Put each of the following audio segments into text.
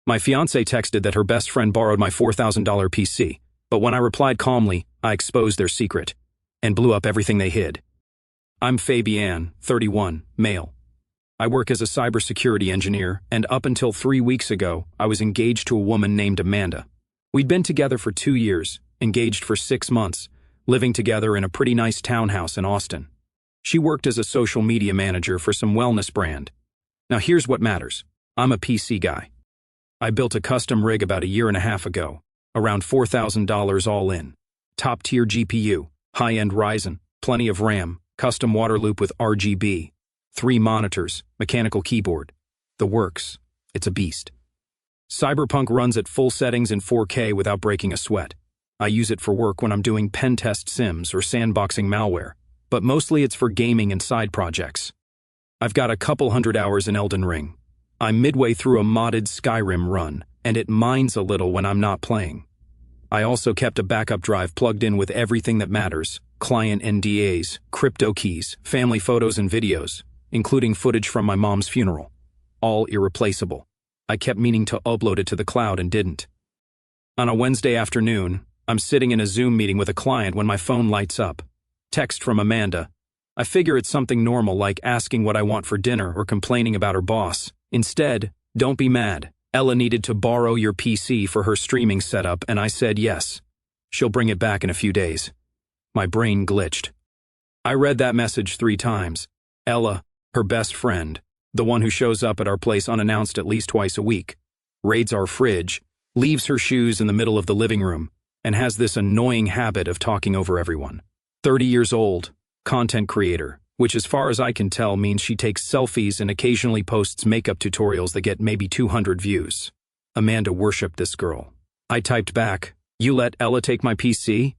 My fiancée texted that her best friend borrowed my $4,000 PC, but when I replied calmly, I exposed their secret and blew up everything they hid. I'm Fabian, 31, male. I work as a cybersecurity engineer, and up until 3 weeks ago, I was engaged to a woman named Amanda. We'd been together for 2 years, engaged for 6 months, living together in a pretty nice townhouse in Austin. She worked as a social media manager for some wellness brand. Now here's what matters. I'm a PC guy. I built a custom rig about 1.5 years ago, around $4,000 all in. Top-tier GPU, high-end Ryzen, plenty of RAM, custom water loop with RGB, 3 monitors, mechanical keyboard. The works. It's a beast. Cyberpunk runs at full settings in 4K without breaking a sweat. I use it for work when I'm doing pen test sims or sandboxing malware, but mostly it's for gaming and side projects. I've got a couple hundred hours in Elden Ring. I'm midway through a modded Skyrim run, and it mines a little when I'm not playing. I also kept a backup drive plugged in with everything that matters: client NDAs, crypto keys, family photos and videos, including footage from my mom's funeral. All irreplaceable. I kept meaning to upload it to the cloud and didn't. On a Wednesday afternoon, I'm sitting in a Zoom meeting with a client when my phone lights up. Text from Amanda. I figure it's something normal like asking what I want for dinner or complaining about her boss. Instead, don't be mad. Ella needed to borrow your PC for her streaming setup, and I said yes. She'll bring it back in a few days. My brain glitched. I read that message 3 times. Ella, her best friend, the one who shows up at our place unannounced at least twice a week, raids our fridge, leaves her shoes in the middle of the living room, and has this annoying habit of talking over everyone. 30 years old, content creator, which as far as I can tell means she takes selfies and occasionally posts makeup tutorials that get maybe 200 views. Amanda worshipped this girl. I typed back, "You let Ella take my PC?"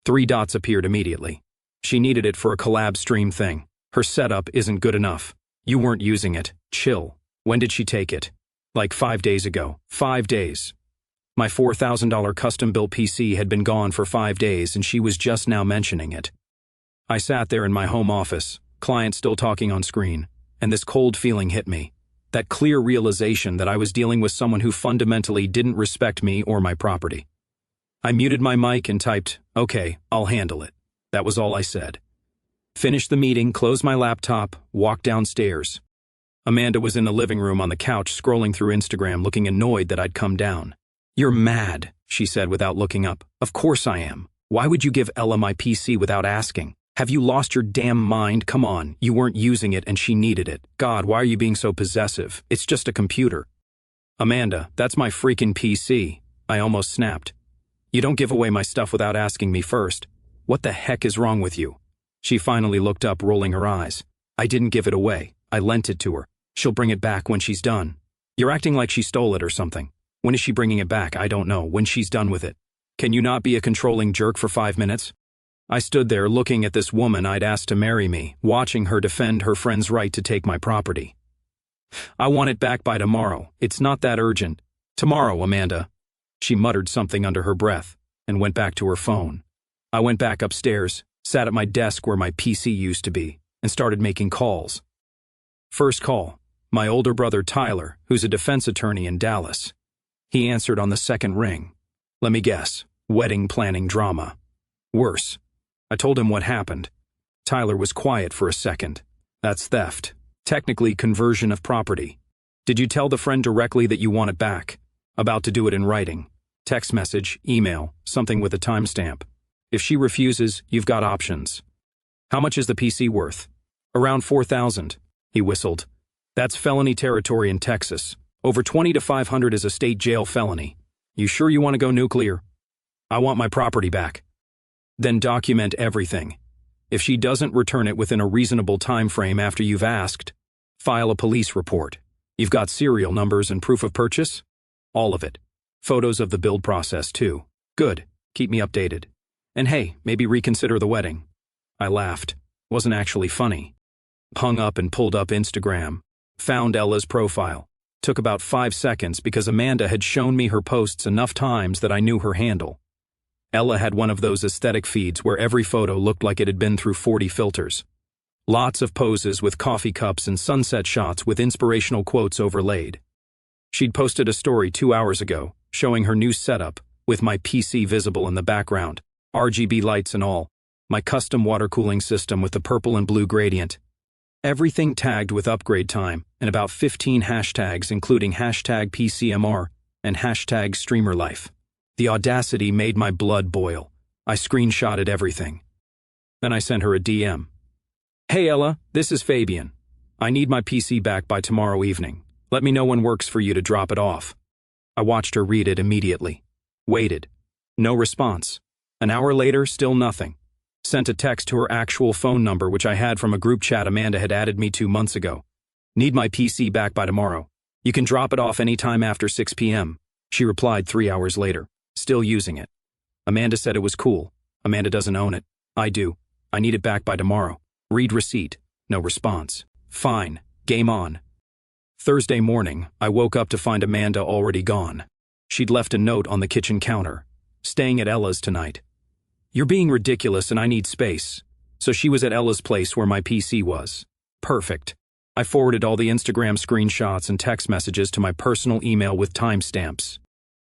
3 dots appeared immediately. She needed it for a collab stream thing. Her setup isn't good enough. You weren't using it. Chill. When did she take it? Like 5 days ago. 5 days. My $4,000 custom-built PC had been gone for 5 days and she was just now mentioning it. I sat there in my home office, client still talking on screen, and this cold feeling hit me. That clear realization that I was dealing with someone who fundamentally didn't respect me or my property. I muted my mic and typed, "Okay, I'll handle it." That was all I said. Finished the meeting, closed my laptop, walked downstairs. Amanda was in the living room on the couch scrolling through Instagram looking annoyed that I'd come down. "You're mad," she said without looking up. "Of course I am. Why would you give Ella my PC without asking? Have you lost your damn mind? Come on, you weren't using it and she needed it. God, why are you being so possessive? It's just a computer." "Amanda, that's my freaking PC." I almost snapped. "You don't give away my stuff without asking me first. What the heck is wrong with you?" She finally looked up, rolling her eyes. "I didn't give it away. I lent it to her. She'll bring it back when she's done." "You're acting like she stole it or something. When is she bringing it back? I don't know. When she's done with it. Can you not be a controlling jerk for 5 minutes? I stood there looking at this woman I'd asked to marry me, watching her defend her friend's right to take my property. "I want it back by tomorrow. It's not that urgent." "Tomorrow, Amanda." She muttered something under her breath and went back to her phone. I went back upstairs, sat at my desk where my PC used to be, and started making calls. First call, my older brother Tyler, who's a defense attorney in Dallas. He answered on the second ring. Let me guess, wedding planning drama. Worse. I told him what happened. Tyler was quiet for a second. That's theft. Technically conversion of property. Did you tell the friend directly that you want it back? About to do it in writing. Text message, email, something with a timestamp. If she refuses, you've got options. How much is the PC worth? Around $4,000. He whistled. That's felony territory in Texas. Over 20 to 500 is a state jail felony. You sure you want to go nuclear? I want my property back. Then document everything. If she doesn't return it within a reasonable time frame after you've asked, file a police report. You've got serial numbers and proof of purchase? All of it. Photos of the build process, too. Good. Keep me updated. And hey, maybe reconsider the wedding. I laughed. Wasn't actually funny. Hung up and pulled up Instagram. Found Ella's profile. Took about 5 seconds because Amanda had shown me her posts enough times that I knew her handle. Ella had one of those aesthetic feeds where every photo looked like it had been through 40 filters. Lots of poses with coffee cups and sunset shots with inspirational quotes overlaid. She'd posted a story 2 hours ago, showing her new setup, with my PC visible in the background, RGB lights and all, my custom water cooling system with the purple and blue gradient. Everything tagged with upgrade time, and about 15 hashtags including hashtag PCMR and hashtag streamerlife. The audacity made my blood boil. I screenshotted everything. Then I sent her a DM. Hey Ella, this is Fabian. I need my PC back by tomorrow evening. Let me know when works for you to drop it off. I watched her read it immediately. Waited. No response. An hour later, still nothing. Sent a text to her actual phone number, which I had from a group chat Amanda had added me to months ago. Need my PC back by tomorrow. You can drop it off anytime after 6 p.m. She replied 3 hours later. Still using it. Amanda said it was cool. Amanda doesn't own it. I do. I need it back by tomorrow. Read receipt. No response. Fine. Game on. Thursday morning, I woke up to find Amanda already gone. She'd left a note on the kitchen counter. Staying at Ella's tonight. You're being ridiculous and I need space. So she was at Ella's place where my PC was. Perfect. I forwarded all the Instagram screenshots and text messages to my personal email with timestamps.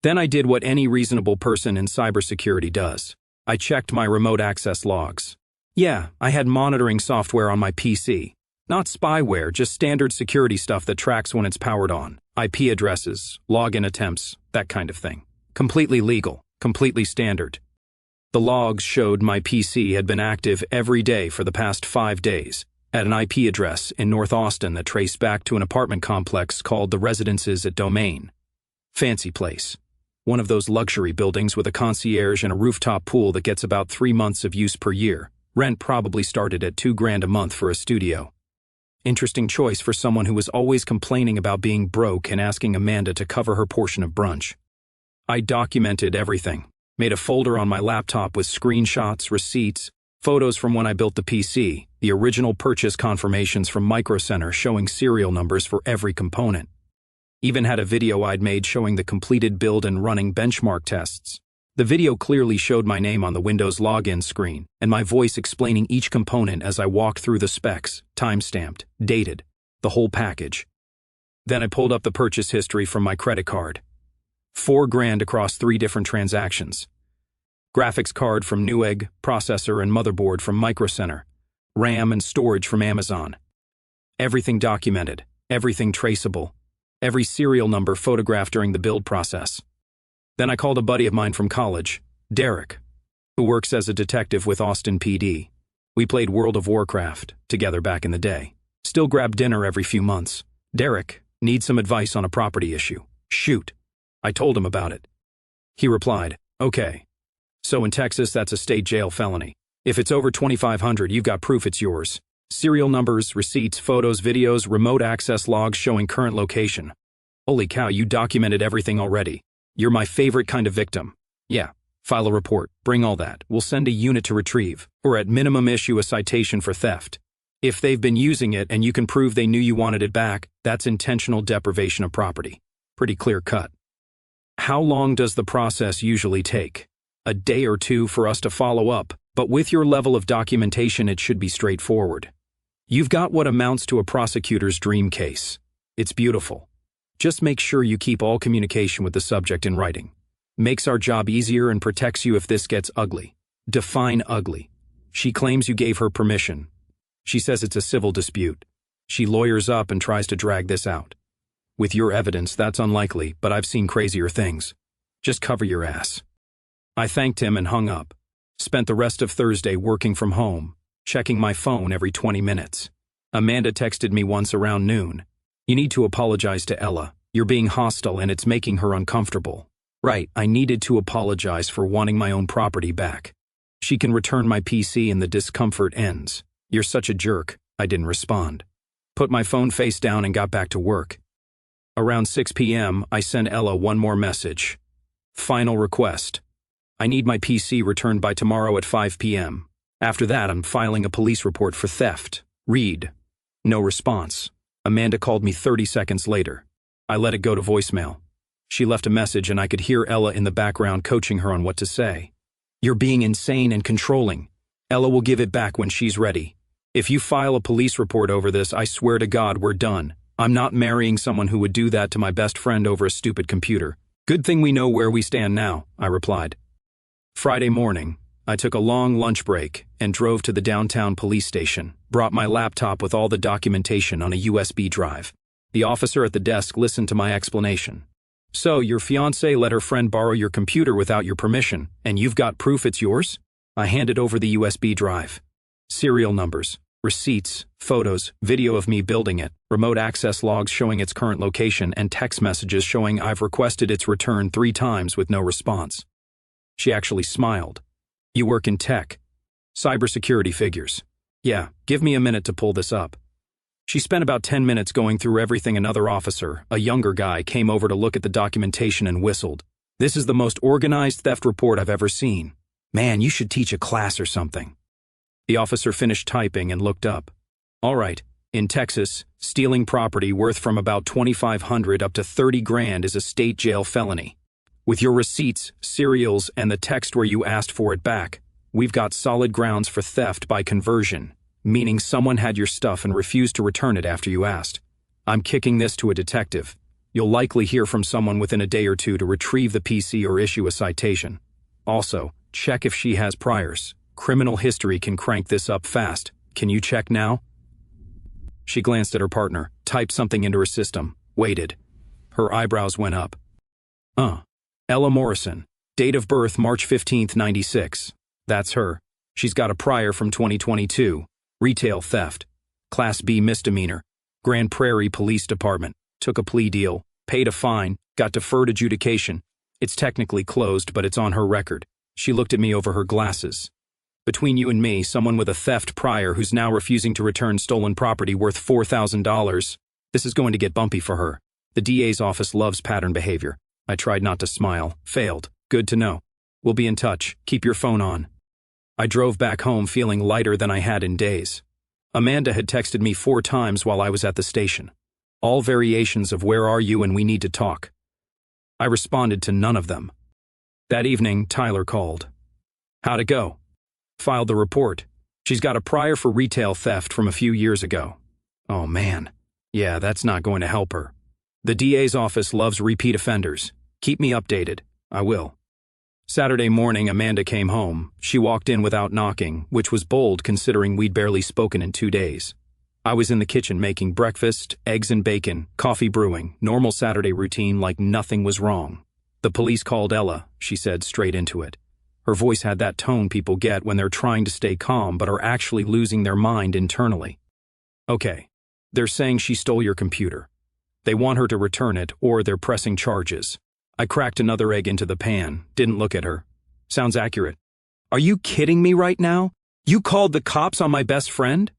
Then I did what any reasonable person in cybersecurity does. I checked my remote access logs. Yeah, I had monitoring software on my PC. Not spyware, just standard security stuff that tracks when it's powered on. IP addresses, login attempts, that kind of thing. Completely legal, completely standard. The logs showed my PC had been active every day for the past 5 days, at an IP address in North Austin that traced back to an apartment complex called the Residences at Domain. Fancy place. One of those luxury buildings with a concierge and a rooftop pool that gets about 3 months of use per year. Rent probably started at $2,000 a month for a studio. Interesting choice for someone who was always complaining about being broke and asking Amanda to cover her portion of brunch. I documented everything. Made a folder on my laptop with screenshots, receipts, photos from when I built the PC, the original purchase confirmations from Micro Center showing serial numbers for every component. Even had a video I'd made showing the completed build and running benchmark tests. The video clearly showed my name on the Windows login screen, and my voice explaining each component as I walked through the specs, time-stamped, dated, the whole package. Then I pulled up the purchase history from my credit card. $4,000 across 3 different transactions. Graphics card from Newegg, processor and motherboard from Micro Center, RAM and storage from Amazon. Everything documented, everything traceable, every serial number photographed during the build process. Then I called a buddy of mine from college, Derek, who works as a detective with Austin PD. We played World of Warcraft together back in the day. Still grab dinner every few months. Derek, needs some advice on a property issue. Shoot. I told him about it. He replied, okay. So in Texas, that's a state jail felony. If it's over $2,500, you've got proof it's yours. Serial numbers, receipts, photos, videos, remote access logs showing current location. Holy cow, you documented everything already. You're my favorite kind of victim. Yeah, file a report, bring all that. We'll send a unit to retrieve, or at minimum issue a citation for theft. If they've been using it and you can prove they knew you wanted it back, that's intentional deprivation of property. Pretty clear cut. How long does the process usually take? A day or two for us to follow up, but with your level of documentation it should be straightforward. You've got what amounts to a prosecutor's dream case. It's beautiful. Just make sure you keep all communication with the subject in writing. Makes our job easier and protects you if this gets ugly. Define ugly. She claims you gave her permission. She says it's a civil dispute. She lawyers up and tries to drag this out. With your evidence, that's unlikely, but I've seen crazier things. Just cover your ass. I thanked him and hung up. Spent the rest of Thursday working from home, checking my phone every 20 minutes. Amanda texted me once around noon. You need to apologize to Ella. You're being hostile and it's making her uncomfortable. Right, I needed to apologize for wanting my own property back. She can return my PC and the discomfort ends. You're such a jerk. I didn't respond. Put my phone face down and got back to work. Around 6 p.m., I sent Ella one more message. Final request. I need my PC returned by tomorrow at 5 p.m. After that, I'm filing a police report for theft. Read. No response. Amanda called me 30 seconds later. I let it go to voicemail. She left a message and I could hear Ella in the background coaching her on what to say. You're being insane and controlling. Ella will give it back when she's ready. If you file a police report over this, I swear to God we're done. I'm not marrying someone who would do that to my best friend over a stupid computer. Good thing we know where we stand now, I replied. Friday morning, I took a long lunch break and drove to the downtown police station, brought my laptop with all the documentation on a USB drive. The officer at the desk listened to my explanation. So, your fiancée let her friend borrow your computer without your permission, and you've got proof it's yours? I handed over the USB drive. Serial numbers, receipts, photos, video of me building it, remote access logs showing its current location, and text messages showing I've requested its return 3 times with no response. She actually smiled. You work in tech. Cybersecurity figures. Yeah, give me a minute to pull this up. She spent about 10 minutes going through everything. Another officer, a younger guy, came over to look at the documentation and whistled. This is the most organized theft report I've ever seen. Man, you should teach a class or something. The officer finished typing and looked up. All right, in Texas, stealing property worth from about $2,500 up to $30,000 is a state jail felony. With your receipts, serials, and the text where you asked for it back, we've got solid grounds for theft by conversion, meaning someone had your stuff and refused to return it after you asked. I'm kicking this to a detective. You'll likely hear from someone within a day or two to retrieve the PC or issue a citation. Also, check if she has priors. Criminal history can crank this up fast. Can you check now? She glanced at her partner, typed something into her system, waited. Her eyebrows went up. Ella Morrison. Date of birth March 15th, 96. That's her. She's got a prior from 2022. Retail theft. Class B misdemeanor. Grand Prairie Police Department. Took a plea deal. Paid a fine. Got deferred adjudication. It's technically closed, but it's on her record. She looked at me over her glasses. Between you and me, someone with a theft prior who's now refusing to return stolen property worth $4,000. This is going to get bumpy for her. The DA's office loves pattern behavior. I tried not to smile. Failed. Good to know. We'll be in touch. Keep your phone on. I drove back home feeling lighter than I had in days. Amanda had texted me 4 times while I was at the station. All variations of where are you and we need to talk. I responded to none of them. That evening, Tyler called. How'd it go? Filed the report. She's got a prior for retail theft from a few years ago. Oh man. Yeah, that's not going to help her. The DA's office loves repeat offenders. Keep me updated. I will. Saturday morning, Amanda came home. She walked in without knocking, which was bold considering we'd barely spoken in 2 days. I was in the kitchen making breakfast, eggs and bacon, coffee brewing, normal Saturday routine like nothing was wrong. The police called Ella, she said straight into it. Her voice had that tone people get when they're trying to stay calm but are actually losing their mind internally. Okay, they're saying she stole your computer. They want her to return it or they're pressing charges. I cracked another egg into the pan, didn't look at her. Sounds accurate. Are you kidding me right now? You called the cops on my best friend?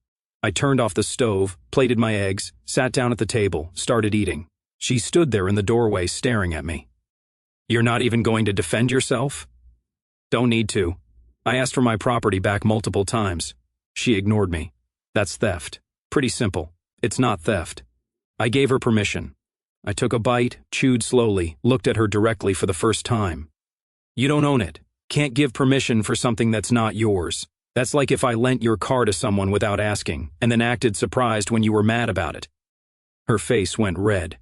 I turned off the stove, plated my eggs, sat down at the table, started eating. She stood there in the doorway staring at me. You're not even going to defend yourself? Don't need to. I asked for my property back multiple times. She ignored me. That's theft. Pretty simple. It's not theft. I gave her permission. I took a bite, chewed slowly, looked at her directly for the first time. You don't own it. Can't give permission for something that's not yours. That's like if I lent your car to someone without asking, and then acted surprised when you were mad about it. Her face went red.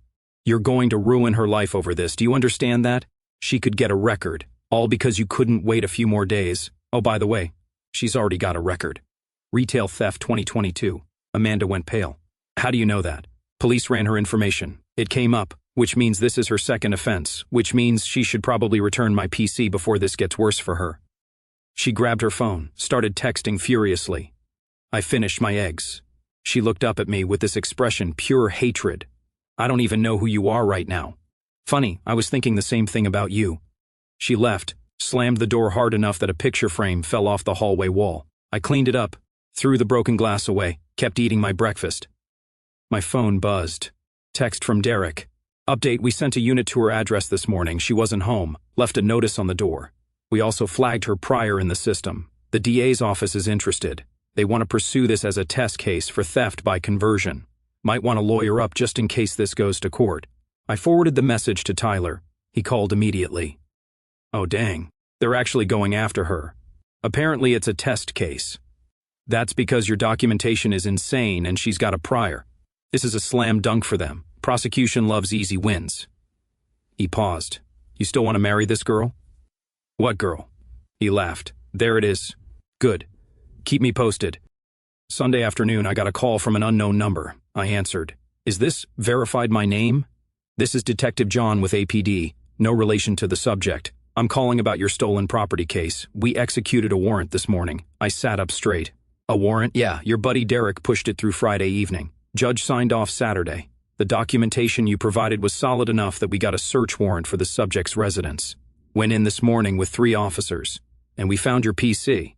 You're going to ruin her life over this, do you understand that? She could get a record, all because you couldn't wait a few more days. Oh, by the way, she's already got a record. Retail theft 2022. Amanda went pale. How do you know that? Police ran her information. It came up, which means this is her second offense, which means she should probably return my PC before this gets worse for her. She grabbed her phone, started texting furiously. I finished my eggs. She looked up at me with this expression, pure hatred. I don't even know who you are right now. Funny, I was thinking the same thing about you. She left, slammed the door hard enough that a picture frame fell off the hallway wall. I cleaned it up, threw the broken glass away, kept eating my breakfast. My phone buzzed. Text from Derek. Update, we sent a unit to her address this morning. She wasn't home. Left a notice on the door. We also flagged her prior in the system. The DA's office is interested. They want to pursue this as a test case for theft by conversion. Might want to lawyer up just in case this goes to court. I forwarded the message to Tyler. He called immediately. Oh dang, they're actually going after her. Apparently it's a test case. That's because your documentation is insane and she's got a prior. This is a slam dunk for them. Prosecution loves easy wins. He paused. You still want to marry this girl? What girl? He laughed. There it is. Good. Keep me posted. Sunday afternoon, I got a call from an unknown number. I answered. Is this verified my name? This is Detective John with APD. No relation to the subject. I'm calling about your stolen property case. We executed a warrant this morning. I sat up straight. A warrant? Yeah, your buddy Derek pushed it through Friday evening. Judge signed off Saturday. The documentation you provided was solid enough that we got a search warrant for the subject's residence. Went in this morning with 3 officers, and we found your PC.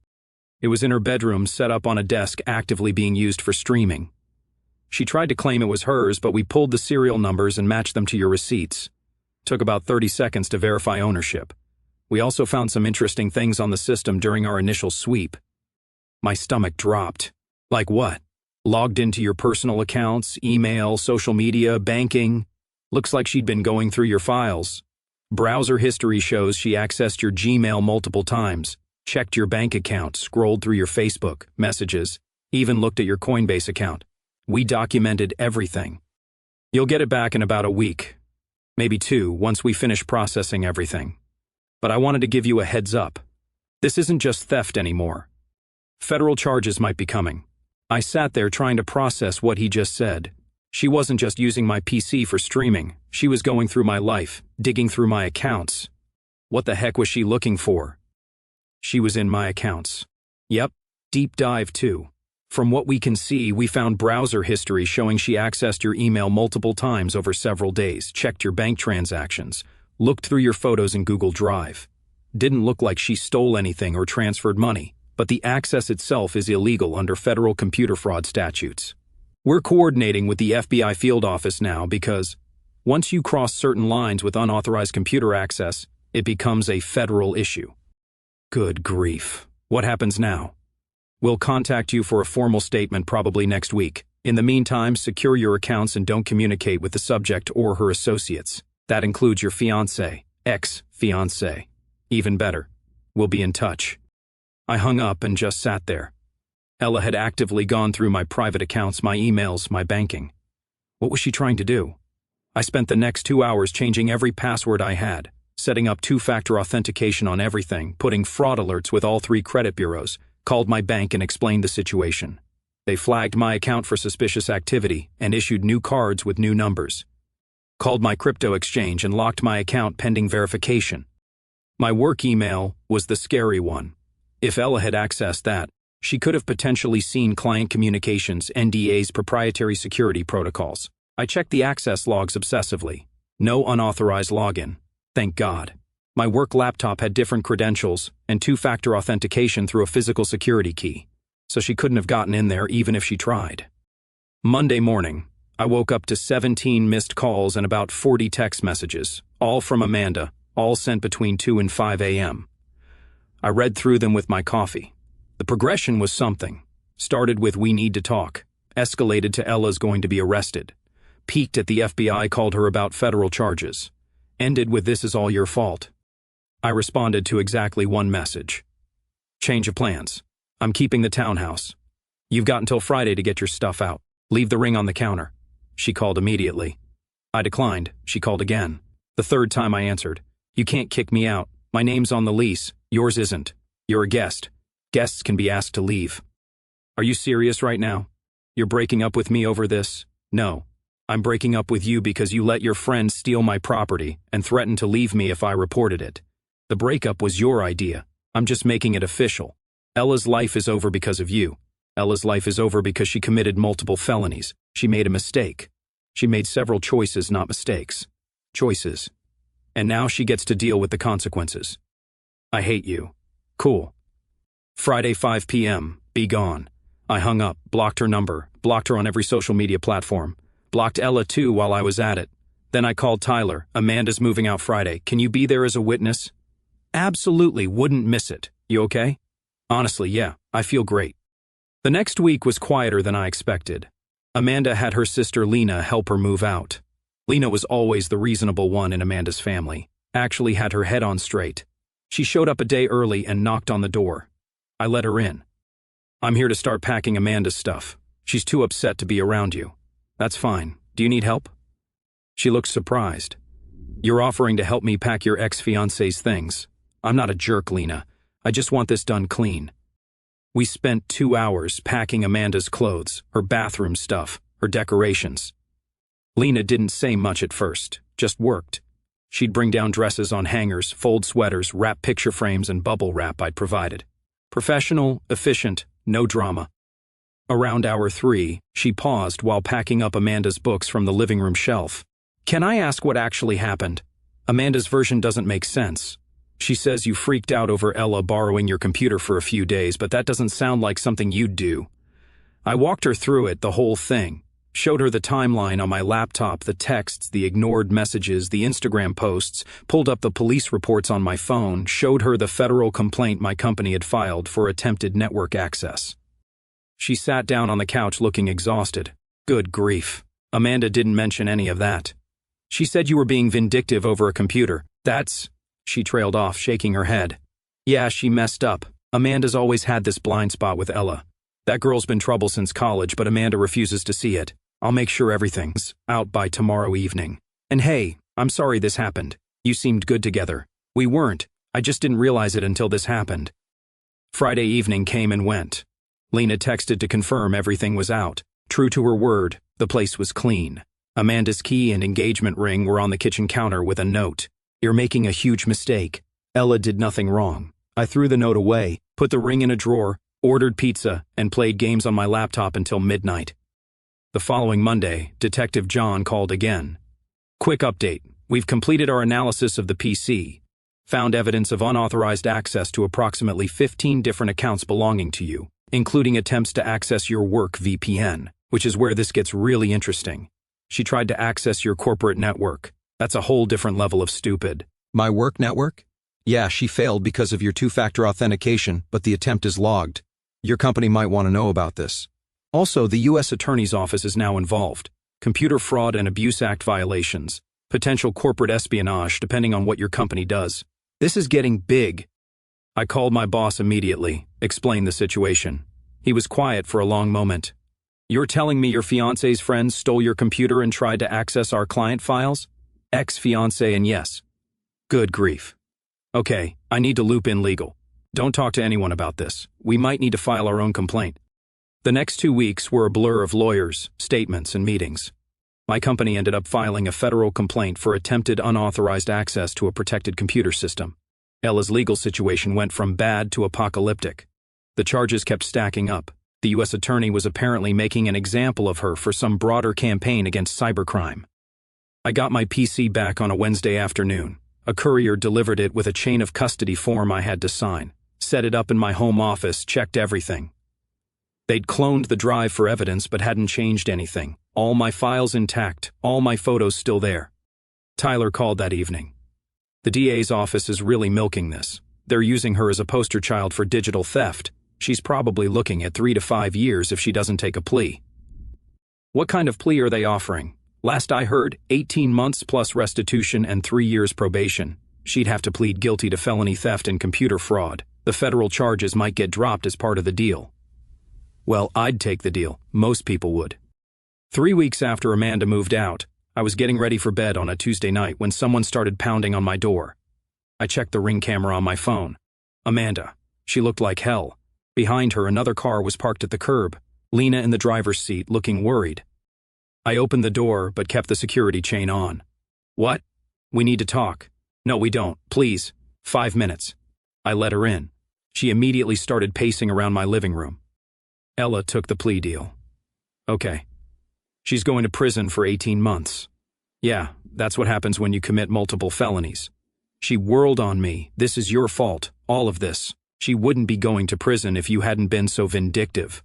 It was in her bedroom, set up on a desk actively being used for streaming. She tried to claim it was hers, but we pulled the serial numbers and matched them to your receipts. Took about 30 seconds to verify ownership. We also found some interesting things on the system during our initial sweep. My stomach dropped. Like what? Logged into your personal accounts, email, social media, banking. Looks like she'd been going through your files. Browser history shows she accessed your Gmail multiple times, checked your bank account, scrolled through your Facebook messages, even looked at your Coinbase account. We documented everything. You'll get it back in about a week, maybe 2, once we finish processing everything. But I wanted to give you a heads up. This isn't just theft anymore. Federal charges might be coming. I sat there trying to process what he just said. She wasn't just using my PC for streaming. She was going through my life, digging through my accounts. What the heck was she looking for? She was in my accounts. Yep, deep dive too. From what we can see, we found browser history showing she accessed your email multiple times over several days, checked your bank transactions, looked through your photos in Google Drive. Didn't look like she stole anything or transferred money, but the access itself is illegal under federal computer fraud statutes. We're coordinating with the FBI field office now because once you cross certain lines with unauthorized computer access, it becomes a federal issue. Good grief. What happens now? We'll contact you for a formal statement probably next week. In the meantime, secure your accounts and don't communicate with the subject or her associates. That includes your fiancé, ex-fiancé. Even better. We'll be in touch. I hung up and just sat there. Ella had actively gone through my private accounts, my emails, my banking. What was she trying to do? I spent the next 2 hours changing every password I had, setting up 2-factor authentication on everything, putting fraud alerts with all 3 credit bureaus, called my bank and explained the situation. They flagged my account for suspicious activity and issued new cards with new numbers. Called my crypto exchange and locked my account pending verification. My work email was the scary one. If Ella had accessed that, she could have potentially seen client communications, NDA's proprietary security protocols. I checked the access logs obsessively. No unauthorized login. Thank God. My work laptop had different credentials and 2-factor authentication through a physical security key, so she couldn't have gotten in there even if she tried. Monday morning, I woke up to 17 missed calls and about 40 text messages, all from Amanda, all sent between 2 and 5 a.m. I read through them with my coffee. The progression was something. Started with "we need to talk," escalated to "Ella's going to be arrested," peaked at the FBI called her about federal charges, ended with "this is all your fault." I responded to exactly one message. Change of plans. I'm keeping the townhouse. You've got until Friday to get your stuff out. Leave the ring on the counter. She called immediately. I declined. She called again. The 3rd time I answered. You can't kick me out. My name's on the lease. Yours isn't. You're a guest. Guests can be asked to leave. Are you serious right now? You're breaking up with me over this? No. I'm breaking up with you because you let your friend steal my property and threaten to leave me if I reported it. The breakup was your idea. I'm just making it official. Ella's life is over because of you. Ella's life is over because she committed multiple felonies. She made a mistake. She made several choices, not mistakes. Choices. And now she gets to deal with the consequences. I hate you. Cool. Friday 5 p.m. Be gone. I hung up, blocked her number, blocked her on every social media platform. Blocked Ella too while I was at it. Then I called Tyler. Amanda's moving out Friday. Can you be there as a witness? Absolutely, wouldn't miss it. You okay? Honestly, yeah, I feel great. The next week was quieter than I expected. Amanda had her sister Lena help her move out. Lena was always the reasonable one in Amanda's family. Actually had her head on straight. She showed up a day early and knocked on the door. I let her in. I'm here to start packing Amanda's stuff. She's too upset to be around you. That's fine. Do you need help? She looked surprised. You're offering to help me pack your ex-fiancé's things. I'm not a jerk, Lena. I just want this done clean. We spent 2 hours packing Amanda's clothes, her bathroom stuff, her decorations. Lena didn't say much at first, just worked. She'd bring down dresses on hangers, fold sweaters, wrap picture frames, and bubble wrap I'd provided. Professional, efficient, no drama. Around hour 3, she paused while packing up Amanda's books from the living room shelf. Can I ask what actually happened? Amanda's version doesn't make sense. She says you freaked out over Ella borrowing your computer for a few days, but that doesn't sound like something you'd do. I walked her through it, the whole thing. Showed her the timeline on my laptop, the texts, the ignored messages, the Instagram posts, pulled up the police reports on my phone, showed her the federal complaint my company had filed for attempted network access. She sat down on the couch looking exhausted. Good grief. Amanda didn't mention any of that. She said you were being vindictive over a computer. She trailed off, shaking her head. Yeah, she messed up. Amanda's always had this blind spot with Ella. That girl's been trouble since college, but Amanda refuses to see it. I'll make sure everything's out by tomorrow evening. And hey, I'm sorry this happened. You seemed good together. We weren't. I just didn't realize it until this happened. Friday evening came and went. Lena texted to confirm everything was out. True to her word, the place was clean. Amanda's key and engagement ring were on the kitchen counter with a note. You're making a huge mistake. Ella did nothing wrong. I threw the note away, put the ring in a drawer, ordered pizza, and played games on my laptop until midnight. The following Monday, Detective John called again. Quick update. We've completed our analysis of the PC. Found evidence of unauthorized access to approximately 15 different accounts belonging to you, including attempts to access your work VPN, which is where this gets really interesting. She tried to access your corporate network. That's a whole different level of stupid. My work network? Yeah, she failed because of your two-factor authentication, but the attempt is logged. Your company might want to know about this. Also, the U.S. Attorney's Office is now involved. Computer Fraud and Abuse Act violations. Potential corporate espionage, depending on what your company does. This is getting big. I called my boss immediately, explained the situation. He was quiet for a long moment. You're telling me your fiancé's friends stole your computer and tried to access our client files? Ex-fiancé and yes. Good grief. Okay, I need to loop in legal. Don't talk to anyone about this. We might need to file our own complaint. The next 2 weeks were a blur of lawyers, statements, and meetings. My company ended up filing a federal complaint for attempted unauthorized access to a protected computer system. Ella's legal situation went from bad to apocalyptic. The charges kept stacking up. The U.S. attorney was apparently making an example of her for some broader campaign against cybercrime. I got my PC back on a Wednesday afternoon. A courier delivered it with a chain of custody form I had to sign. Set it up in my home office, checked everything. They'd cloned the drive for evidence but hadn't changed anything. All my files intact, all my photos still there. Tyler called that evening. The DA's office is really milking this. They're using her as a poster child for digital theft. She's probably looking at 3 to 5 years if she doesn't take a plea. What kind of plea are they offering? Last I heard, 18 months plus restitution and 3 years probation. She'd have to plead guilty to felony theft and computer fraud. The federal charges might get dropped as part of the deal. Well, I'd take the deal. Most people would. 3 weeks after Amanda moved out, I was getting ready for bed on a Tuesday night when someone started pounding on my door. I checked the Ring camera on my phone. Amanda. She looked like hell. Behind her, another car was parked at the curb. Lena in the driver's seat, looking worried. I opened the door, but kept the security chain on. What? We need to talk. No, we don't. Please. 5 minutes. I let her in. She immediately started pacing around my living room. Ella took the plea deal. Okay. She's going to prison for 18 months. Yeah, that's what happens when you commit multiple felonies. She whirled on me. This is your fault, all of this. She wouldn't be going to prison if you hadn't been so vindictive.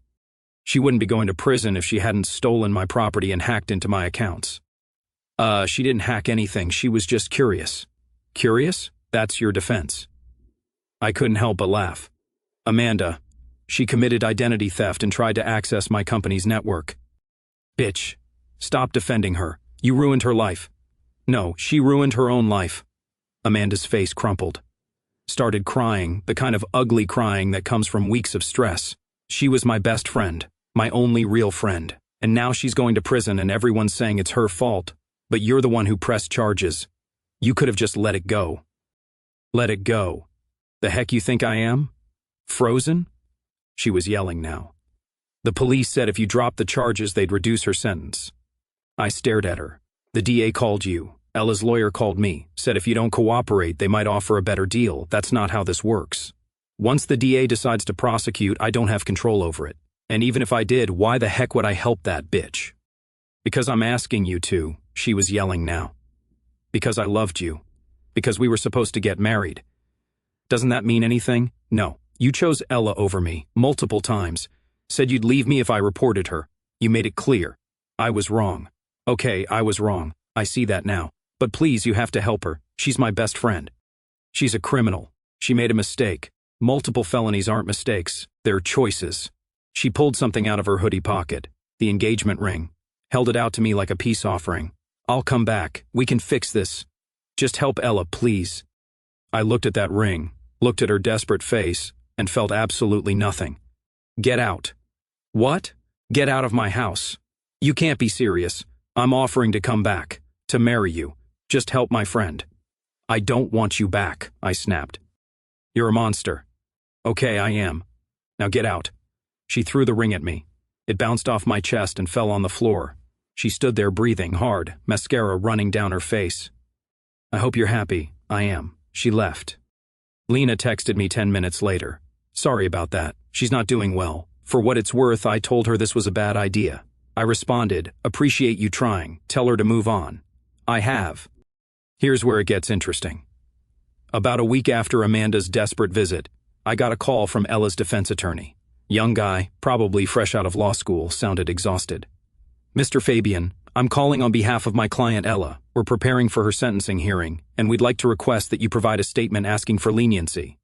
She wouldn't be going to prison if she hadn't stolen my property and hacked into my accounts. She didn't hack anything. She was just curious. Curious? That's your defense. I couldn't help but laugh. Amanda. She committed identity theft and tried to access my company's network. Bitch. Stop defending her. You ruined her life. No, she ruined her own life. Amanda's face crumpled. Started crying, the kind of ugly crying that comes from weeks of stress. She was my best friend, my only real friend. And now she's going to prison and everyone's saying it's her fault. But you're the one who pressed charges. You could have just let it go. Let it go. The heck you think I am? Frozen? She was yelling now. The police said if you dropped the charges, they'd reduce her sentence. I stared at her. The DA called you. Ella's lawyer called me, said if you don't cooperate, they might offer a better deal. That's not how this works. Once the DA decides to prosecute, I don't have control over it. And even if I did, why the heck would I help that bitch? Because I'm asking you to, she was yelling now. Because I loved you. Because we were supposed to get married. Doesn't that mean anything? No. You chose Ella over me, multiple times. Said you'd leave me if I reported her. You made it clear. I was wrong. Okay, I was wrong. I see that now. But please, you have to help her. She's my best friend. She's a criminal. She made a mistake. Multiple felonies aren't mistakes. They're choices. She pulled something out of her hoodie pocket, the engagement ring, held it out to me like a peace offering. I'll come back. We can fix this. Just help Ella, please. I looked at that ring, looked at her desperate face, and felt absolutely nothing. Get out. What? Get out of my house. You can't be serious. I'm offering to come back, to marry you. Just help my friend. I don't want you back, I snapped. You're a monster. Okay, I am. Now get out. She threw the ring at me. It bounced off my chest and fell on the floor. She stood there breathing hard, mascara running down her face. I hope you're happy. I am. She left. Lena texted me 10 minutes later. Sorry about that. She's not doing well. For what it's worth, I told her this was a bad idea. I responded, appreciate you trying. Tell her to move on. I have. Here's where it gets interesting. About a week after Amanda's desperate visit, I got a call from Ella's defense attorney. Young guy, probably fresh out of law school, sounded exhausted. Mr. Fabian, I'm calling on behalf of my client Ella. We're preparing for her sentencing hearing, and we'd like to request that you provide a statement asking for leniency.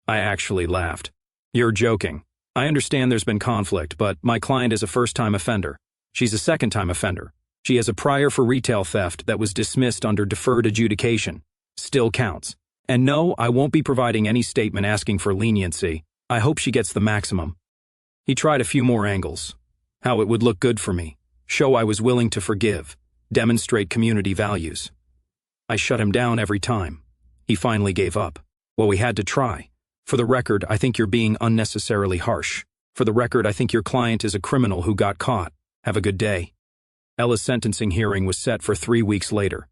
I actually laughed. You're joking. I understand there's been conflict, but my client is a first-time offender. She's a second-time offender. She has a prior for retail theft that was dismissed under deferred adjudication. Still counts. And no, I won't be providing any statement asking for leniency. I hope she gets the maximum. He tried a few more angles. How it would look good for me. Show I was willing to forgive. Demonstrate community values. I shut him down every time. He finally gave up. Well, we had to try. For the record, I think you're being unnecessarily harsh. For the record, I think your client is a criminal who got caught. Have a good day. Ella's sentencing hearing was set for 3 weeks later.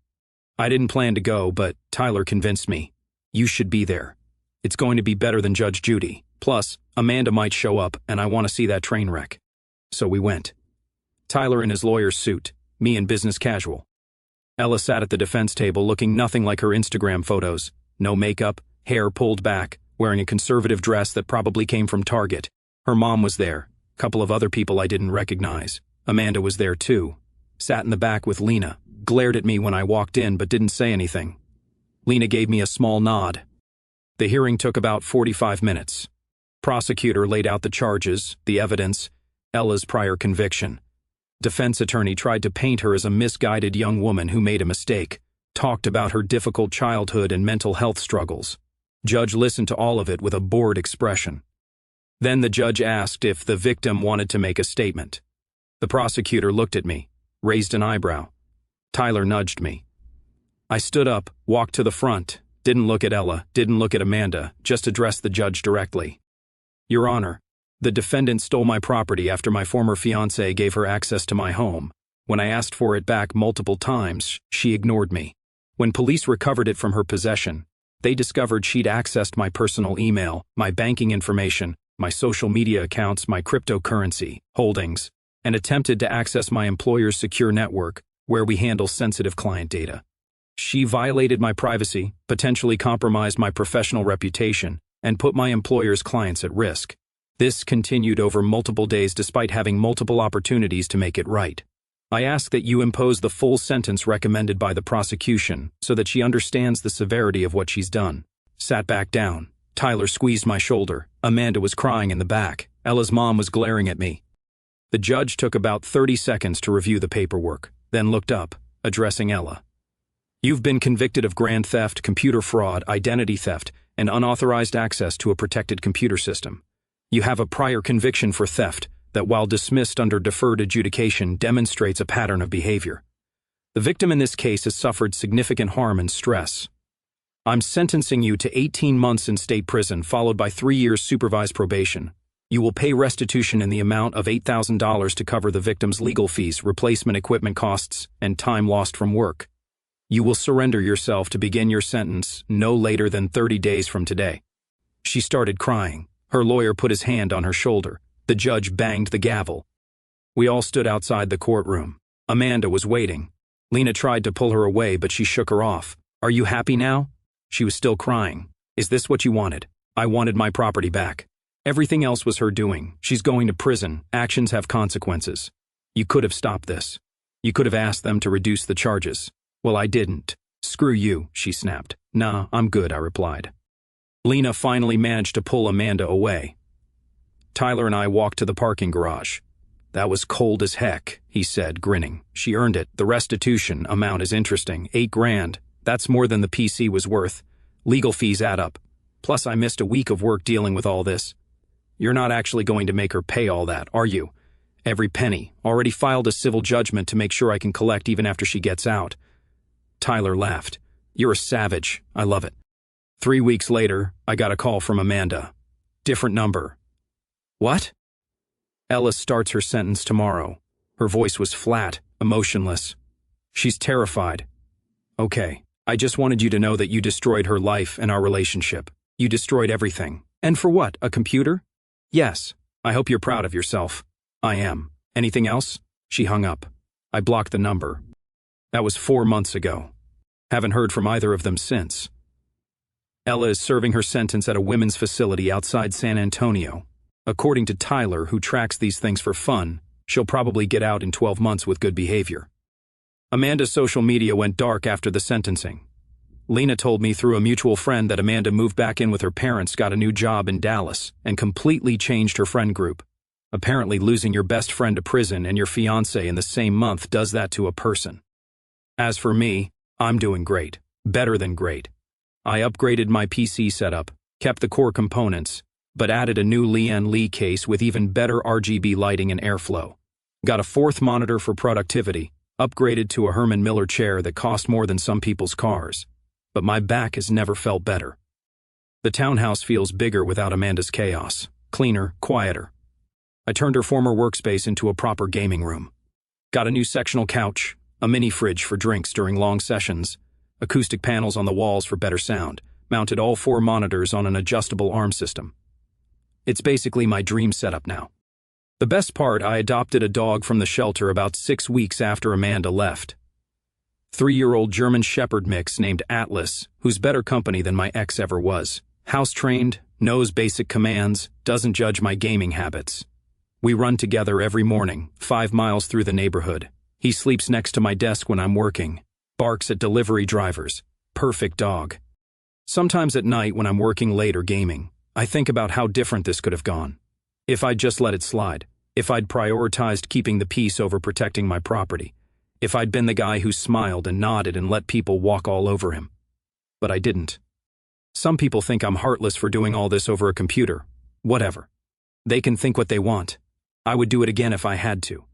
I didn't plan to go, but Tyler convinced me. You should be there. It's going to be better than Judge Judy. Plus, Amanda might show up, and I want to see that train wreck. So we went. Tyler in his lawyer's suit, me in business casual. Ella sat at the defense table looking nothing like her Instagram photos. No makeup, hair pulled back, wearing a conservative dress that probably came from Target. Her mom was there. A couple of other people I didn't recognize. Amanda was there too. Sat in the back with Lena. Glared at me when I walked in but didn't say anything. Lena gave me a small nod. The hearing took about 45 minutes. Prosecutor laid out the charges, the evidence, Ella's prior conviction. Defense attorney tried to paint her as a misguided young woman who made a mistake, talked about her difficult childhood and mental health struggles. Judge listened to all of it with a bored expression. Then the judge asked if the victim wanted to make a statement. The prosecutor looked at me, raised an eyebrow. Tyler nudged me. I stood up, walked to the front, didn't look at Ella, didn't look at Amanda, just addressed the judge directly. Your Honor, the defendant stole my property after my former fiancée gave her access to my home. When I asked for it back multiple times, she ignored me. When police recovered it from her possession, they discovered she'd accessed my personal email, my banking information, my social media accounts, my cryptocurrency holdings, and attempted to access my employer's secure network, where we handle sensitive client data. She violated my privacy, potentially compromised my professional reputation, and put my employer's clients at risk. This continued over multiple days despite having multiple opportunities to make it right. I ask that you impose the full sentence recommended by the prosecution so that she understands the severity of what she's done. Sat back down. Tyler squeezed my shoulder. Amanda was crying in the back. Ella's mom was glaring at me. The judge took about 30 seconds to review the paperwork, then looked up, addressing Ella. You've been convicted of grand theft, computer fraud, identity theft, and unauthorized access to a protected computer system. You have a prior conviction for theft, that, while dismissed under deferred adjudication, demonstrates a pattern of behavior. The victim in this case has suffered significant harm and stress. I'm sentencing you to 18 months in state prison, followed by 3 years supervised probation. You will pay restitution in the amount of $8,000 to cover the victim's legal fees, replacement equipment costs, and time lost from work. You will surrender yourself to begin your sentence no later than 30 days from today." She started crying. Her lawyer put his hand on her shoulder. The judge banged the gavel. We all stood outside the courtroom. Amanda was waiting. Lena tried to pull her away, but she shook her off. "Are you happy now?" She was still crying. "Is this what you wanted?" "I wanted my property back. Everything else was her doing. She's going to prison. Actions have consequences. You could have stopped this. You could have asked them to reduce the charges." "Well, I didn't." "Screw you," she snapped. "Nah, I'm good," I replied. Lena finally managed to pull Amanda away. Tyler and I walked to the parking garage. "That was cold as heck," he said, grinning. "She earned it. The restitution amount is interesting. $8 grand. That's more than the PC was worth. Legal fees add up. Plus, I missed a week of work dealing with all this." "You're not actually going to make her pay all that, are you?" "Every penny. Already filed a civil judgment to make sure I can collect even after she gets out." Tyler laughed. "You're a savage. I love it." 3 weeks later, I got a call from Amanda. Different number. "What?" "Ella starts her sentence tomorrow." Her voice was flat, emotionless. "She's terrified." "Okay, I just wanted you to know that you destroyed her life and our relationship. You destroyed everything. And for what, a computer?" "Yes. I hope you're proud of yourself." "I am. Anything else?" She hung up. I blocked the number. That was 4 months ago. Haven't heard from either of them since. Ella is serving her sentence at a women's facility outside San Antonio. According to Tyler, who tracks these things for fun, she'll probably get out in 12 months with good behavior. Amanda's social media went dark after the sentencing. Lena told me through a mutual friend that Amanda moved back in with her parents, got a new job in Dallas, and completely changed her friend group. Apparently, losing your best friend to prison and your fiancé in the same month does that to a person. As for me, I'm doing great. Better than great. I upgraded my PC setup, kept the core components, but added a new Lee case with even better RGB lighting and airflow. Got a 4th monitor for productivity, upgraded to a Herman Miller chair that cost more than some people's cars. But my back has never felt better. The townhouse feels bigger without Amanda's chaos, cleaner, quieter. I turned her former workspace into a proper gaming room. Got a new sectional couch, a mini fridge for drinks during long sessions, acoustic panels on the walls for better sound, mounted all 4 monitors on an adjustable arm system. It's basically my dream setup now. The best part, I adopted a dog from the shelter about 6 weeks after Amanda left. 3-year-old German Shepherd mix named Atlas, who's better company than my ex ever was. House-trained, knows basic commands, doesn't judge my gaming habits. We run together every morning, 5 miles through the neighborhood. He sleeps next to my desk when I'm working, barks at delivery drivers. Perfect dog. Sometimes at night when I'm working late or gaming, I think about how different this could have gone. If I'd just let it slide. If I'd prioritized keeping the peace over protecting my property. If I'd been the guy who smiled and nodded and let people walk all over him. But I didn't. Some people think I'm heartless for doing all this over a computer. Whatever. They can think what they want. I would do it again if I had to.